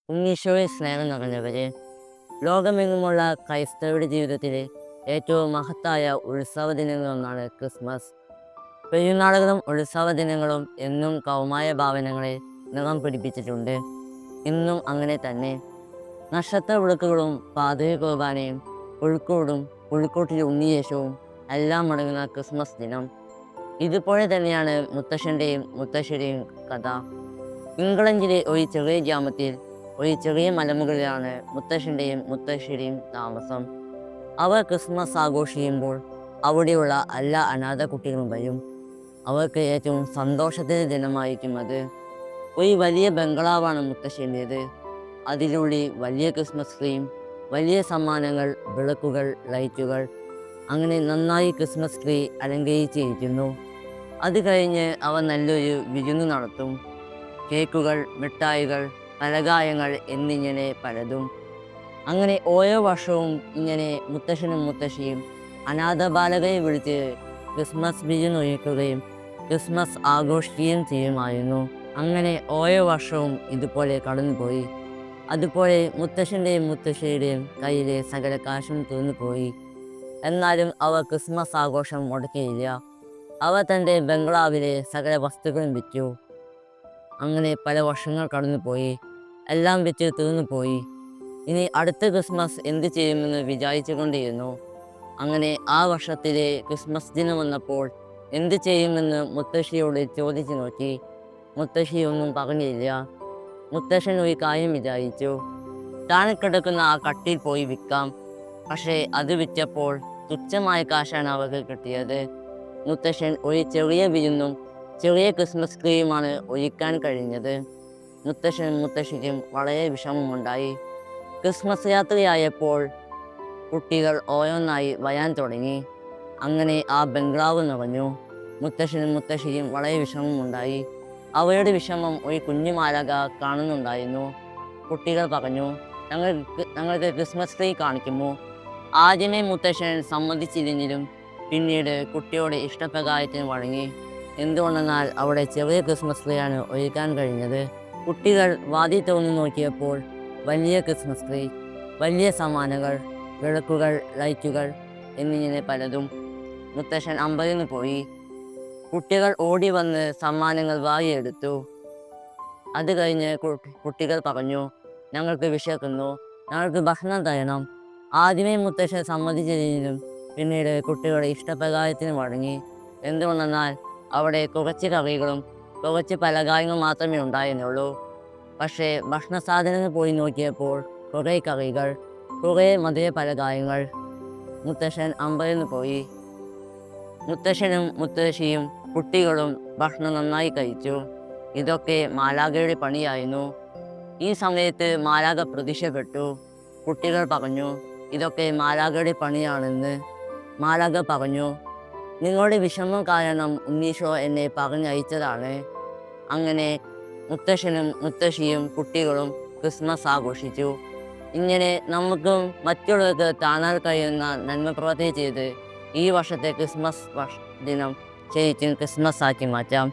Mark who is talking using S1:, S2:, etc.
S1: ഉണ്ണീശോയെ സ്നേഹം നിറഞ്ഞവരെ, ലോകമെങ്ങുമുള്ള ക്രൈസ്തവരുടെ ജീവിതത്തിലെ ഏറ്റവും മഹത്തായ ഉത്സവ ദിനങ്ങളൊന്നാണ് ക്രിസ്മസ്. പെരുന്നാളുകളും ഉത്സവ ദിനങ്ങളും എന്നും കൗമായ ഭാവനങ്ങളെ നിറം പിടിപ്പിച്ചിട്ടുണ്ട്. ഇന്നും അങ്ങനെ തന്നെ. നക്ഷത്ര വിളക്കുകളും പാതിര കുർബാനയും പുൽക്കൂടും പുൽക്കൂട്ടിലെ ഉണ്ണിയേശവും എല്ലാം അടങ്ങുന്ന ക്രിസ്മസ് ദിനം. ഇതുപോലെ തന്നെയാണ് മുത്തശ്ശൻ്റെയും മുത്തശ്ശിയുടെയും കഥ. ഇംഗ്ലണ്ടിലെ ഒരു ചെറിയ ഗ്രാമത്തിൽ ഒരു ചെറിയ മലമുകളിലാണ് മുത്തശ്ശൻ്റെയും മുത്തശ്ശിയുടെയും താമസം. അവർ ക്രിസ്മസ് ആഘോഷിക്കുമ്പോൾ അവിടെയുള്ള എല്ലാ അനാഥ കുട്ടികളും വരും. അവർക്ക് ഏറ്റവും സന്തോഷത്തിൻ്റെ ദിനമായിരിക്കും അത്. ഒരു വലിയ ബംഗ്ലാവാണ് മുത്തശ്ശൻ്റേത്. അതിനുള്ളിൽ വലിയ ക്രിസ്മസ് ട്രീയും വലിയ സമ്മാനങ്ങൾ, വിളക്കുകൾ, ലൈറ്റുകൾ, അങ്ങനെ നന്നായി ക്രിസ്മസ് ട്രീ അലങ്കരിച്ചിരിക്കുന്നു. അത് കഴിഞ്ഞ് അവർ നല്ലൊരു വിരുന്ന് നടത്തും. കേക്കുകൾ, മിഠായികൾ, പലകായങ്ങൾ എന്നിങ്ങനെ പലതും. അങ്ങനെ ഓരോ വർഷവും ഇങ്ങനെ മുത്തശ്ശനും മുത്തശ്ശിയും അനാഥ ബാലകരെ വിളിച്ച് ക്രിസ്മസ് വിരുന്ന് ഒരുക്കുകയും ക്രിസ്മസ് ആഘോഷിക്കുകയും ചെയ്യുമായിരുന്നു. അങ്ങനെ ഓരോ വർഷവും ഇതുപോലെ കടന്നുപോയി. അതുപോലെ മുത്തശ്ശൻ്റെയും മുത്തശ്ശിയുടെയും കയ്യിലെ സകല കാശും തീർന്നുപോയി. എന്നാലും അവർ ക്രിസ്മസ് ആഘോഷം മുടക്കിയില്ല. അവർ തൻ്റെ ബംഗ്ലാവിലെ സകല വസ്തുക്കളും വിറ്റു. അങ്ങനെ പല വർഷങ്ങൾ കടന്നുപോയി. എല്ലാം വിറ്റ് തീർന്നുപോയി. ഇനി അടുത്ത ക്രിസ്മസ് എന്ത് ചെയ്യുമെന്ന് വിചാരിച്ചു കൊണ്ടിരുന്നു. അങ്ങനെ ആ വർഷത്തിലെ ക്രിസ്മസ് ദിനം വന്നപ്പോൾ എന്ത് ചെയ്യുമെന്ന് മുത്തശ്ശിയോട് ചോദിച്ചു നോക്കി. മുത്തശ്ശി ഒന്നും പറഞ്ഞില്ല. മുത്തശ്ശൻ ഒരു കാര്യം വിചാരിച്ചു. താൻ കിടക്കുന്ന ആ കട്ടിൽ പോയി വിൽക്കാം. പക്ഷേ അത് വിറ്റപ്പോൾ തുച്ഛമായ കാശാണ് അവർക്ക് കിട്ടിയത്. മുത്തശ്ശൻ ഒരു ചെറിയ വിരുന്നും ചെറിയ ക്രിസ്മസ് ട്രീയുമാണ് ഒരുക്കാൻ കഴിഞ്ഞത്. മുത്തശ്ശനും മുത്തശ്ശിക്കും വളരെ വിഷമമുണ്ടായി. ക്രിസ്മസ് രാത്രിയായപ്പോൾ കുട്ടികൾ ഓരോന്നായി വരാൻ തുടങ്ങി. അങ്ങനെ ആ ബംഗ്ലാവ് നിറഞ്ഞു. മുത്തശ്ശനും മുത്തശ്ശിക്കും വളരെ വിഷമമുണ്ടായി. അവരുടെ വിഷമം ഒരു കുഞ്ഞു മാലാഖ കാണുന്നുണ്ടായിരുന്നു. കുട്ടികൾ പറഞ്ഞു, ഞങ്ങൾക്ക് ക്രിസ്മസ് ട്രീ കാണിക്കുമോ? ആദ്യമേ മുത്തശ്ശൻ സമ്മതിച്ചില്ലെങ്കിലും പിന്നീട് കുട്ടിയോട് ഇഷ്ടപ്രകാരത്തിന് വഴങ്ങി. എന്തുകൊണ്ടെന്നാൽ അവിടെ ചെറിയ ക്രിസ്മസ് ട്രീയാണ് ഒരുക്കാൻ കഴിഞ്ഞത്. കുട്ടികൾ വാതിൽ തുറന്നു നോക്കിയപ്പോൾ വലിയ ക്രിസ്മസ് ട്രീ, വലിയ സമ്മാനങ്ങൾ, വിളക്കുകൾ, ലൈറ്റുകൾ എന്നിങ്ങനെ പലതും. മുത്തശ്ശൻ അമ്പരന്ന് പോയി. കുട്ടികൾ ഓടി വന്ന് സമ്മാനങ്ങൾ വാരിയെടുത്തു. അത് കഴിഞ്ഞ് കുട്ടികൾ പറഞ്ഞു, ഞങ്ങൾക്ക് വിശക്കുന്നു, ഞങ്ങൾക്ക് ഭക്ഷണം തരണം. ആദ്യമേ മുത്തശ്ശൻ സമ്മതിച്ചതിനും പിന്നീട് കുട്ടികളുടെ ഇഷ്ടപ്രകാരത്തിന് വഴങ്ങി. എന്തുകൊണ്ടെന്നാൽ അവിടെ കുറച്ച് കറികളും കുറച്ച് പലകാര്യങ്ങളും മാത്രമേ ഉണ്ടായിരുന്നുള്ളൂ. പക്ഷേ ഭക്ഷണ സാധനങ്ങൾ പോയി നോക്കിയപ്പോൾ കുറേ കറികൾ, കുറേ മധുര പലകാര്യങ്ങൾ. മുത്തശ്ശൻ അമ്പരന്ന് പോയി. മുത്തശ്ശനും മുത്തശ്ശിയും കുട്ടികളും ഭക്ഷണം നന്നായി കഴിച്ചു. ഇതൊക്കെ മാലാഖയുടെ പണിയായിരുന്നു. ഈ സമയത്ത് മാലാഖ പ്രത്യക്ഷപ്പെട്ടു. കുട്ടികൾ പറഞ്ഞു, ഇതൊക്കെ മാലാഖയുടെ പണിയാണെന്ന്. മാലാഖ പറഞ്ഞു, നിങ്ങളുടെ വിഷമം കാരണം ഉണ്ണീശോ എന്നെ പറഞ്ഞയച്ചതാണ്. അങ്ങനെ മുത്തശ്ശനും മുത്തശ്ശിയും കുട്ടികളും ക്രിസ്മസ് ആഘോഷിച്ചു. ഇങ്ങനെ നമുക്കും മറ്റുള്ളവർക്ക് കാണാൻ കഴിയുന്ന നന്മ പ്രവർത്തി ചെയ്ത് ഈ വർഷത്തെ ക്രിസ്മസ് ദിനം ശരിക്കും ക്രിസ്മസ് ആക്കി മാറ്റാം.